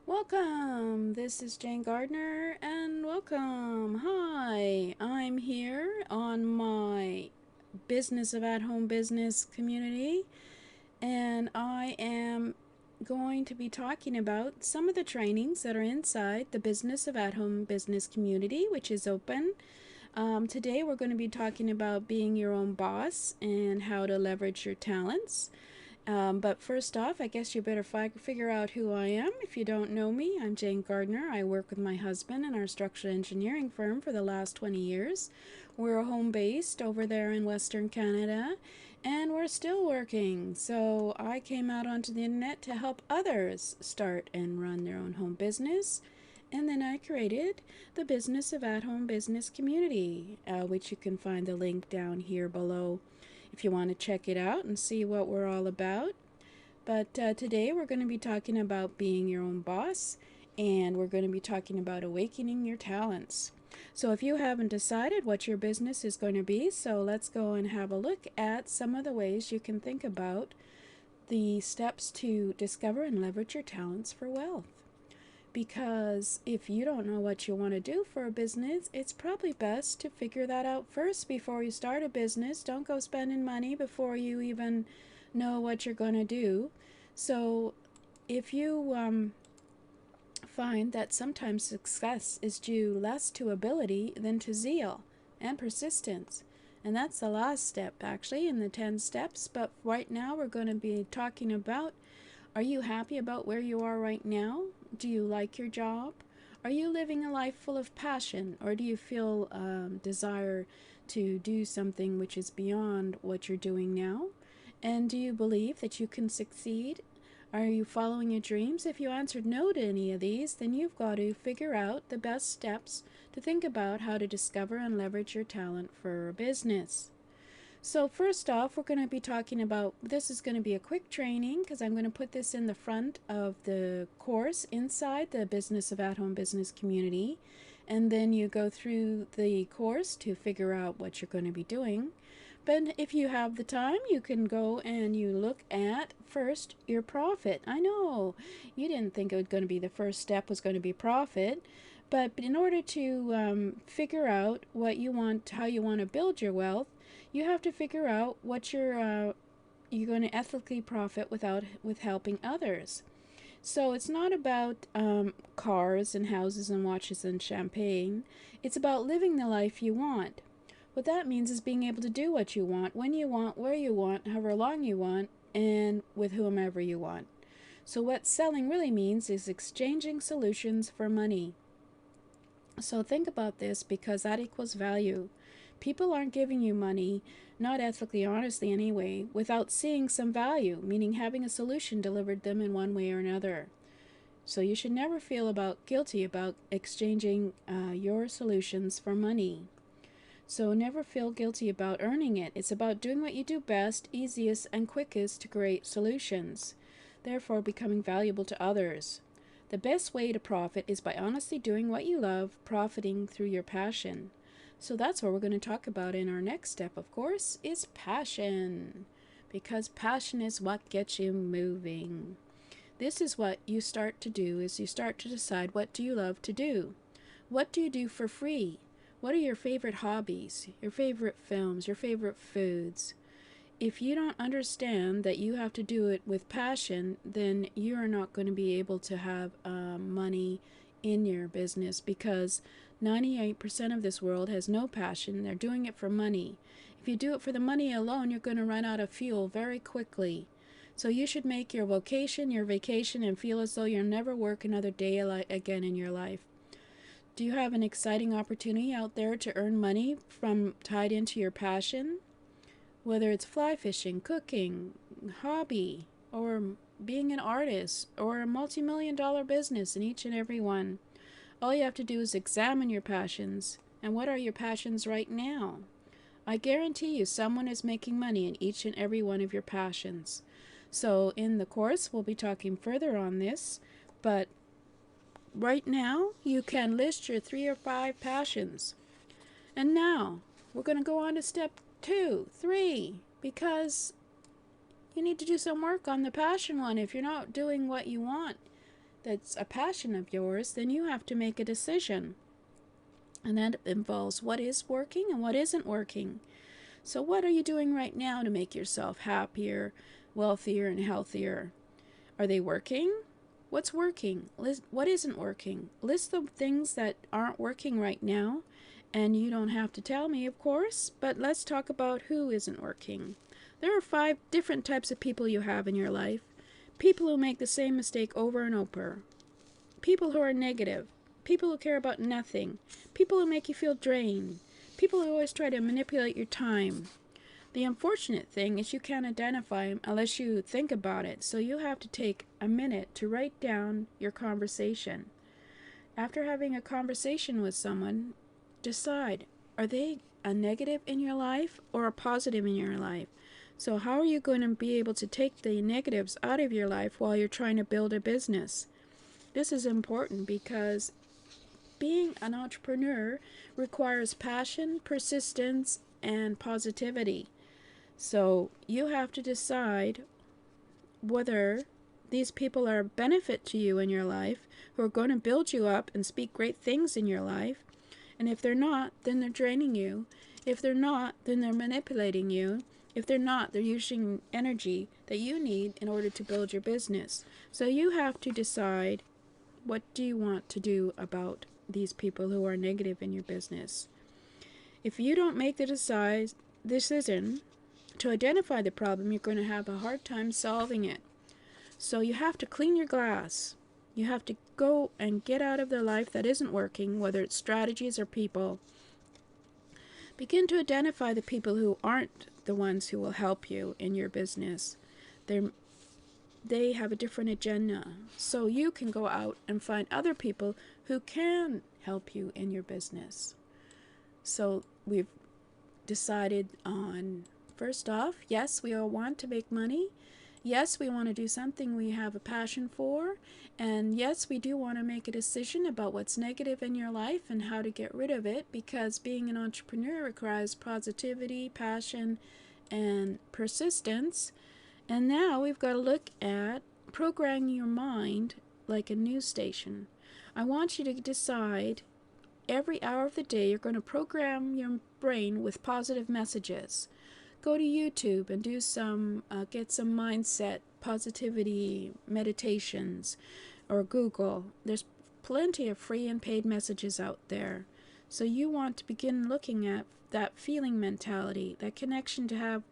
Welcome. This is Jane Gardner and welcome. Hi. I'm here on my Business of At Home Business community and I am going to be talking about some of the trainings that are inside the Business of At Home Business community, which is open. Today we're going to be talking about being your own boss and how to leverage your talents. But first off, I guess you better figure out who I am. If you don't know me, I'm Jane Gardner. I work with my husband in our structural engineering firm for the last 20 years. We're home based over there in Western Canada, and we're still working. So I came out onto the internet to help others start and run their own home business. And then I created the Business of At Home Business community, which you can find the link down here below if you want to check it out and see what we're all about. But today we're going to be talking about being your own boss, and we're going to be talking about awakening your talents. So if you haven't decided what your business is going to be, so let's go and have a look at some of the ways you can think about the steps to discover and leverage your talents for wealth. Because if you don't know what you want to do for a business, it's probably best to figure that out first before you start a business. Don't go spending money before you even know what you're going to do. So if you find that sometimes success is due less to ability than to zeal and persistence. And that's the last step actually in the 10 steps. But right now we're going to be talking about, are you happy about where you are right now? Do you like your job? Are you living a life full of passion, or do you feel desire to do something which is beyond what you're doing now? And do you believe that you can succeed? Are you following your dreams? If you answered no to any of these, then you've got to figure out the best steps to think about how to discover and leverage your talent for a business. So first off, we're going to be talking about, this is going to be a quick training because I'm going to put this in the front of the course inside the Business of At Home Business community. And then you go through the course to figure out what you're going to be doing. But if you have the time, you can go and you look at first your profit. I know you didn't think it was going to be the first step was going to be profit. But in order to figure out what you want, how you want to build your wealth, you have to figure out what you're going to ethically profit with helping others. So it's not about cars and houses and watches and champagne. It's about living the life you want. What that means is being able to do what you want, when you want, where you want, however long you want, and with whomever you want. So what selling really means is exchanging solutions for money. So think about this, because that equals value. People aren't giving you money, not ethically, honestly anyway, without seeing some value, meaning having a solution delivered them in one way or another. So you should never feel guilty about exchanging your solutions for money. So never feel guilty about earning it. It's about doing what you do best, easiest, and quickest to create solutions, therefore becoming valuable to others. The best way to profit is by honestly doing what you love, profiting through your passion. So that's what we're going to talk about in our next step, of course, is passion. Because passion is what gets you moving. This is what you start to do, is you start to decide, what do you love to do? What do you do for free? What are your favorite hobbies, your favorite films, your favorite foods? If you don't understand that you have to do it with passion, then you are not going to be able to have money in your business, because 98% of this world has no passion. They're doing it for money. If you do it for the money alone, you're going to run out of fuel very quickly. So you should make your vocation your vacation and feel as though you'll never work another day again in your life. Do you have an exciting opportunity out there to earn money from tied into your passion? Whether it's fly fishing, cooking, hobby, or being an artist, or a multi-million-dollar business in each and every one. All you have to do is examine your passions. And what are your passions right now? I guarantee you someone is making money in each and every one of your passions. So in the course, we'll be talking further on this, but right now, you can list your 3 or 5 passions. And now, we're going to go on to step 2, 3, because you need to do some work on the passion one. If you're not doing what you want, that's a passion of yours, then you have to make a decision. And that involves what is working and what isn't working. So, what are you doing right now to make yourself happier, wealthier, and healthier? Are they working? What's working? What isn't working? List the things that aren't working right now. And you don't have to tell me, of course, but let's talk about who isn't working. There are 5 different types of people you have in your life. People who make the same mistake over and over. People who are negative. People who care about nothing. People who make you feel drained. People who always try to manipulate your time. The unfortunate thing is you can't identify them unless you think about it, so you have to take a minute to write down your conversation. After having a conversation with someone, decide, are they a negative in your life or a positive in your life? So how are you going to be able to take the negatives out of your life while you're trying to build a business? This is important because being an entrepreneur requires passion, persistence, and positivity. So you have to decide whether these people are a benefit to you in your life, who are going to build you up and speak great things in your life. And if they're not, then they're draining you. If they're not, then they're manipulating you. If they're not, they're using energy that you need in order to build your business. So you have to decide, what do you want to do about these people who are negative in your business? If you don't make the decision to identify the problem, you're going to have a hard time solving it. So you have to clean your glass. You have to go and get out of their life that isn't working, whether it's strategies or people. Begin to identify the people who aren't the ones who will help you in your business. They have a different agenda. So you can go out and find other people who can help you in your business. So we've decided on, first off, yes, we all want to make money. Yes, we want to do something we have a passion for. And yes, we do want to make a decision about what's negative in your life and how to get rid of it, because being an entrepreneur requires positivity, passion, and persistence. And now we've got to look at programming your mind like a news station. I want you to decide every hour of the day you're going to program your brain with positive messages. Go to YouTube and do get some mindset, positivity meditations, or Google. There's plenty of free and paid messages out there. So you want to begin looking at that feeling mentality, that connection to have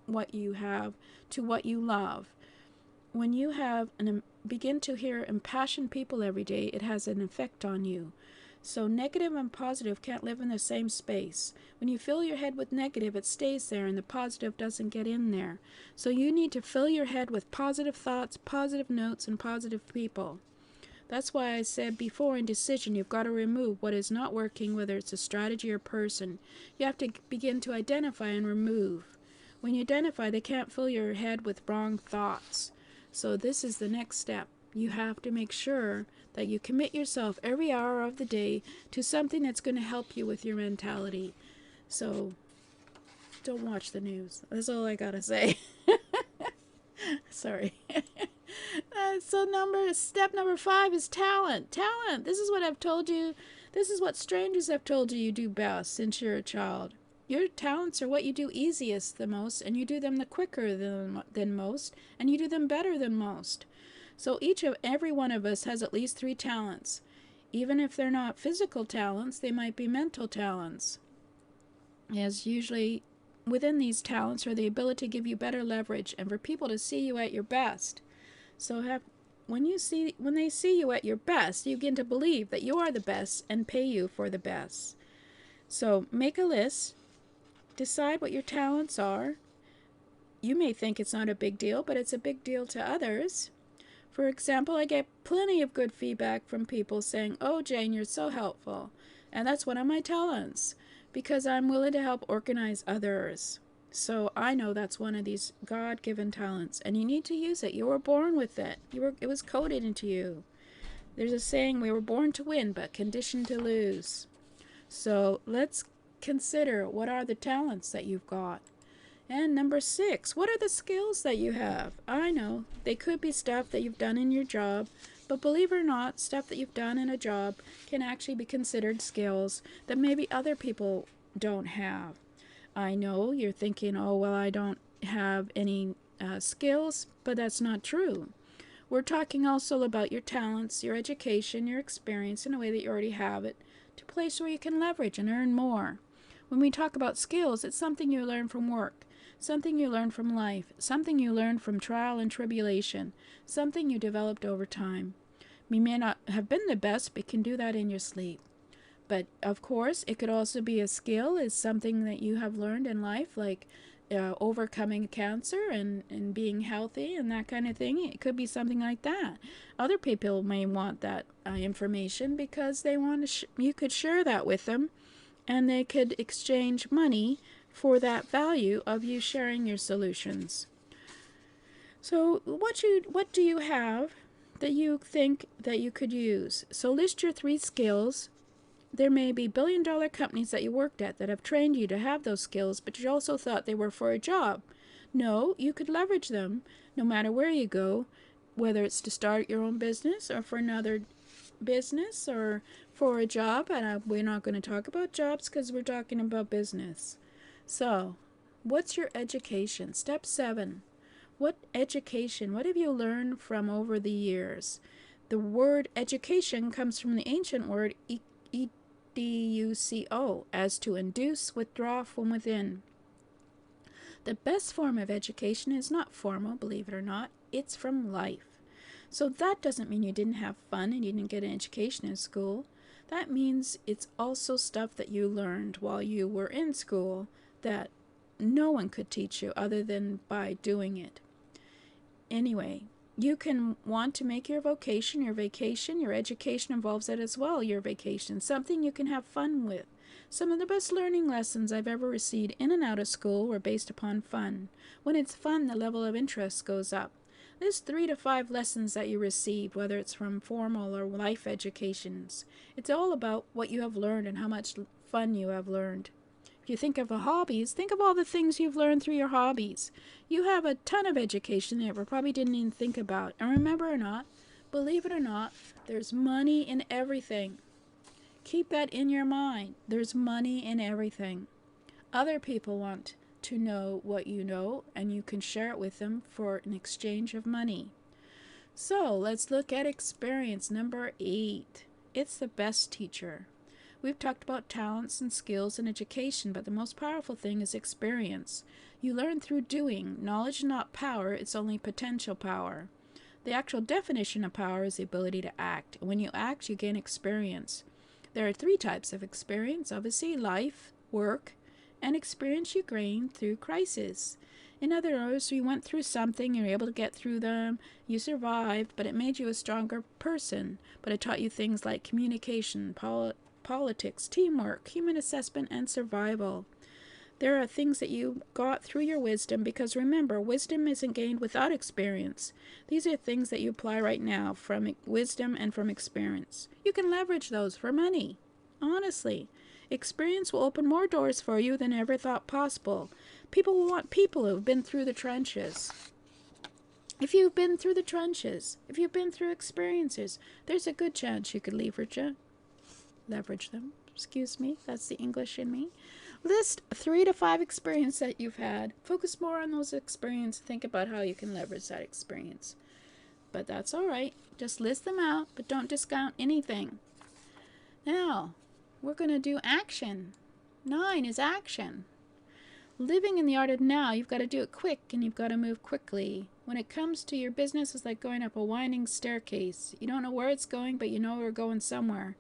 what you have to what you love. When you begin to hear impassioned people every day, it has an effect on you. So negative and positive can't live in the same space. When you fill your head with negative, it stays there and the positive doesn't get in there. So you need to fill your head with positive thoughts, positive notes, and positive people. That's why I said before, in decision, you've got to remove what is not working, whether it's a strategy or person. You have to begin to identify and remove. When you identify, they can't fill your head with wrong thoughts. So this is the next step. You have to make sure that you commit yourself every hour of the day to something that's going to help you with your mentality. So don't watch the news. That's all I gotta say. Sorry. Step number 5 is talent. Talent. This is what I've told you. This is what strangers have told you do best since you're a child. Your talents are what you do easiest the most, and you do them the quicker than most, and you do them better than most. So every one of us has at least 3 talents. Even if they're not physical talents, they might be mental talents. As usually within these talents are the ability to give you better leverage and for people to see you at your best. So when they see you at your best, you begin to believe that you are the best and pay you for the best. So make a list. Decide what your talents are. You may think it's not a big deal, but it's a big deal to others. For example, I get plenty of good feedback from people saying, "Oh, Jane, you're so helpful." And that's one of my talents, because I'm willing to help organize others. So I know that's one of these God-given talents, and you need to use it. You were born with it. It was coded into you. There's a saying, we were born to win, but conditioned to lose. So let's consider, what are the talents that you've got? And number 6, what are the skills that you have? I know they could be stuff that you've done in your job, But believe it or not, stuff that you've done in a job can actually be considered skills that maybe other people don't have. I know you're thinking, oh, well, I don't have any skills, but that's not true. We're talking also about your talents, your education, your experience in a way that you already have it, to a place where you can leverage and earn more. When we talk about skills, it's something you learn from work, something you learn from life, something you learn from trial and tribulation, something you developed over time. You may not have been the best, but can do that in your sleep. But of course, it could also be a skill, is something that you have learned in life, like overcoming cancer and being healthy and that kind of thing. It could be something like that. Other people may want that information because they want to you could share that with them, and they could exchange money for that value of you sharing your solutions. So what do you have that you think that you could use? So list your 3 skills. There may be billion-dollar companies that you worked at that have trained you to have those skills, but you also thought they were for a job. No, you could leverage them no matter where you go, whether it's to start your own business or for another business or for a job. And we're not going to talk about jobs because we're talking about business. So, what's your education? Step 7. What education? What have you learned from over the years? The word education comes from the ancient word educo, as to induce, withdraw from within. The best form of education is not formal, believe it or not. It's from life. So that doesn't mean you didn't have fun and you didn't get an education in school. That means it's also stuff that you learned while you were in school that no one could teach you other than by doing it. Anyway, you can want to make your vocation your vacation. Your education involves that as well, your vacation. Something you can have fun with. Some of the best learning lessons I've ever received in and out of school were based upon fun. When it's fun, the level of interest goes up. There's 3 to 5 lessons that you received, whether it's from formal or life educations. It's all about what you have learned and how much fun you have learned. If you think of the hobbies, think of all the things you've learned through your hobbies. You have a ton of education that you probably didn't even think about. And remember or not, believe it or not, there's money in everything. Keep that in your mind. There's money in everything. Other people want to know what you know, and you can share it with them for an exchange of money. So let's look at experience number 8. It's the best teacher. We've talked about talents and skills and education, but the most powerful thing is experience. You learn through doing. Knowledge is not power, it's only potential power. The actual definition of power is the ability to act. And when you act, you gain experience. There are 3 types of experience, obviously: life, work, and experience you gain through crisis. In other words, you went through something, you were able to get through them, you survived, but it made you a stronger person. But it taught you things like communication, politics, teamwork, human assessment, and survival. There are things that you got through your wisdom, because remember, wisdom isn't gained without experience. These are things that you apply right now from wisdom and from experience. You can leverage those for money. Honestly, experience will open more doors for you than ever thought possible. People will want people who have been through the trenches. If you've been through the trenches, if you've been through experiences, there's a good chance you could leverage them. Excuse me, that's the English in me. List 3 to 5 experiences that you've had. Focus more on those experiences. Think about how you can leverage that experience. But that's all right. Just list them out, but don't discount anything. Now, we're going to do action. 9 is action. Living in the art of now, you've got to do it quick and you've got to move quickly. When it comes to your business, it's like going up a winding staircase. You don't know where it's going, but you know we're going somewhere.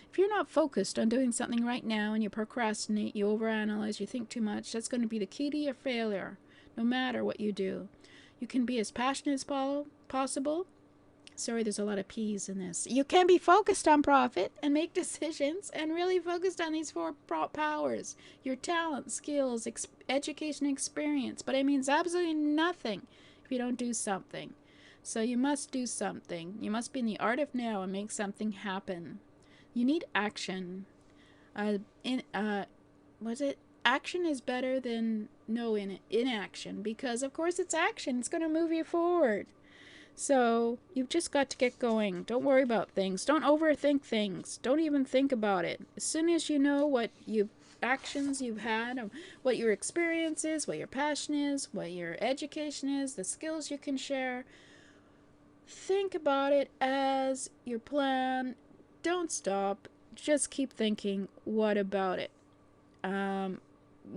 If you're not focused on doing something right now and you procrastinate, you overanalyze, you think too much, that's going to be the key to your failure, no matter what you do. You can be as passionate as possible. Sorry, there's a lot of P's in this. You can be focused on profit and make decisions and really focused on these 4 powers. Your talent, skills, education, experience. But it means absolutely nothing if you don't do something. So you must do something. You must be in the art of now and make something happen. You need action. Action is better than no inaction, because of course it's action. It's going to move you forward. So you've just got to get going. Don't worry about things. Don't overthink things. Don't even think about it. As soon as you know what you actions you've had, what your experience is, what your passion is, what your education is, the skills you can share, think about it as your plan. Don't stop. Just keep thinking, what about it?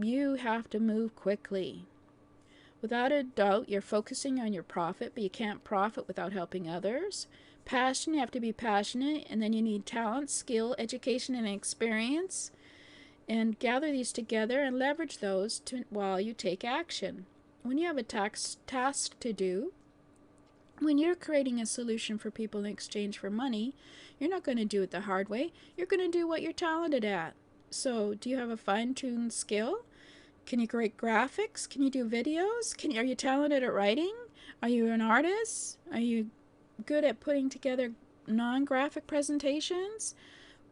You have to move quickly. Without a doubt, you're focusing on your profit, but you can't profit without helping others. Passion, you have to be passionate, and then you need talent, skill, education, and experience. And gather these together and leverage those while you take action. When you have a task to do, when you're creating a solution for people in exchange for money, you're not going to do it the hard way. You're going to do what you're talented at. So, do you have a fine-tuned skill? Can you create graphics? Can you do videos? Are you talented at writing? Are you an artist? Are you good at putting together non-graphic presentations?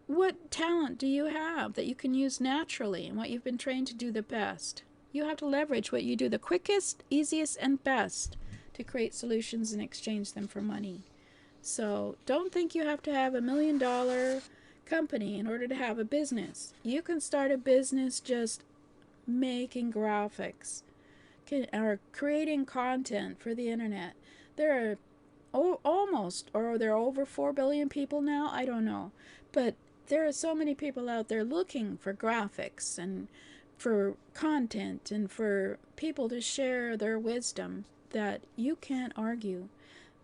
What talent do you have that you can use naturally and what you've been trained to do the best? You have to leverage what you do the quickest, easiest, and best to create solutions and exchange them for money. So don't think you have to have $1 million company in order to have a business. You can start a business just making graphics or creating content for the internet. There are there are over 4 billion people now. I don't know. But there are so many people out there looking for graphics and for content and for people to share their wisdom that you can't argue,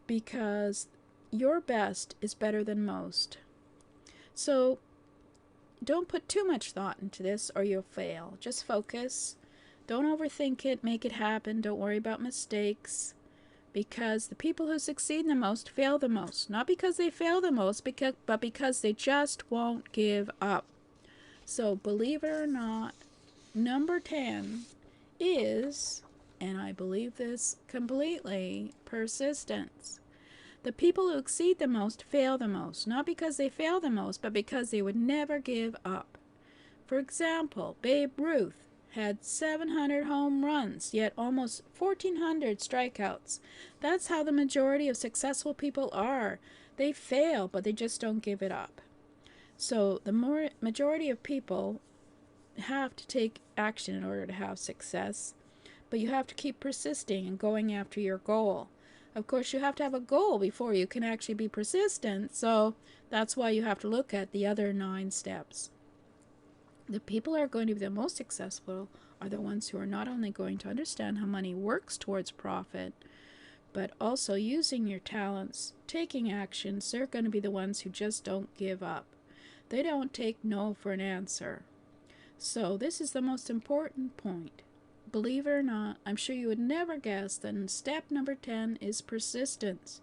because your best is better than most. So don't put too much thought into this or you'll fail. Just focus. Don't overthink it. Make it happen. Don't worry about mistakes. Because the people who succeed the most fail the most. Not because they fail the most, but because they just won't give up. So believe it or not, number 10 is, and I believe this completely, persistence. The people who exceed the most fail the most, not because they fail the most, but because they would never give up. For example, Babe Ruth had 700 home runs, yet almost 1,400 strikeouts. That's how the majority of successful people are. They fail, but they just don't give it up. So the majority of people have to take action in order to have success, but you have to keep persisting and going after your goal. Of course, you have to have a goal before you can actually be persistent, so that's why you have to look at the other 9 steps. The people who are going to be the most successful are the ones who are not only going to understand how money works towards profit, but also using your talents, taking actions. They're going to be the ones who just don't give up. They don't take no for an answer. So this is the most important point. Believe it or not, I'm sure you would never guess that step number 10 is persistence.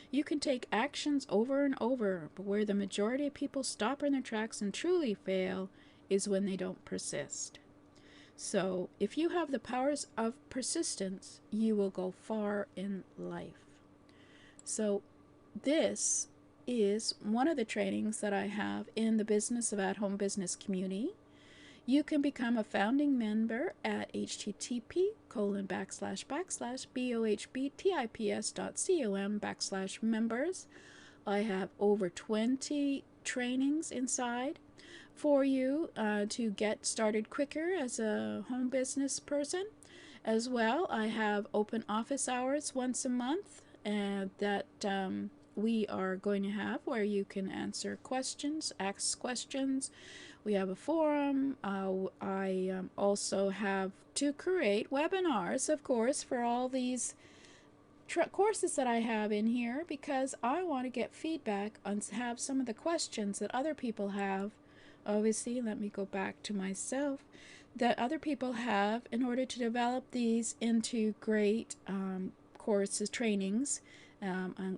You can take actions over and over, but where the majority of people stop in their tracks and truly fail is when they don't persist. So if you have the powers of persistence, you will go far in life. So this is one of the trainings that I have in the Business of At-Home Business community. You can become a founding member at http://bohbtips.com/members. I have over 20 trainings inside for you to get started quicker as a home business person. As well, I have open office hours once a month that we are going to have, where you can answer questions, ask questions. We have a forum. I also have to create webinars, of course, for all these courses that I have in here, because I want to get feedback on have some of the questions that other people have. Obviously, let me go back to myself, that other people have, in order to develop these into great courses, trainings,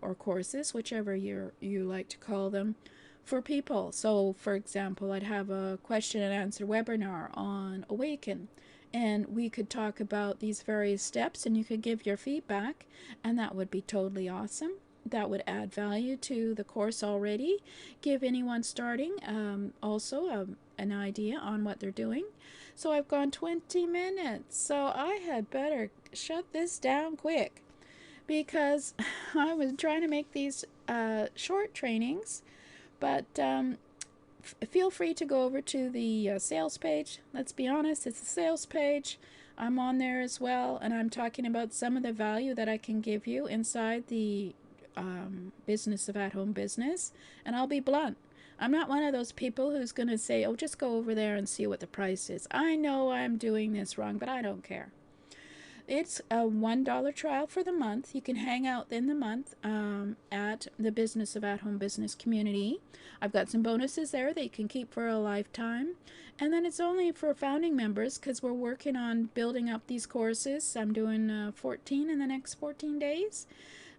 or courses, whichever you like to call them, for people. So, for example, I'd have a question and answer webinar on Awaken, and we could talk about these various steps, and you could give your feedback, and that would be totally awesome. That would add value to the course already. Give anyone starting also an idea on what they're doing. So I've gone 20 minutes, so I had better shut this down quick. because I was trying to make these short trainings, but feel free to go over to the sales page. Let's be honest, it's a sales page. I'm on there as well, and I'm talking about some of the value that I can give you inside the business of at-home business. And I'll be blunt. I'm not one of those people who's going to say, oh, just go over there and see what the price is. I know I'm doing this wrong, but I don't care. It's a $1 trial for the month. You can hang out in the month at the Business of At Home Business community. I've got some bonuses there that you can keep for a lifetime. And then it's only for founding members because we're working on building up these courses. I'm doing 14 in the next 14 days.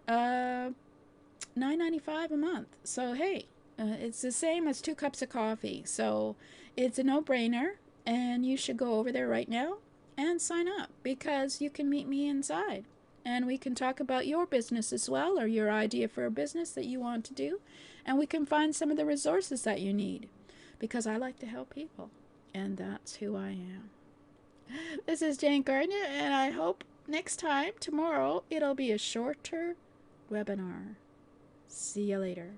$9.95 a month. So, hey, it's the same as 2 cups of coffee. So, it's a no-brainer, and you should go over there right now and sign up because you can meet me inside. And we can talk about your business as well, or your idea for a business that you want to do. And we can find some of the resources that you need because I like to help people. And that's who I am. This is Jane Gardner, and I hope next time, tomorrow, it'll be a shorter webinar. See you later.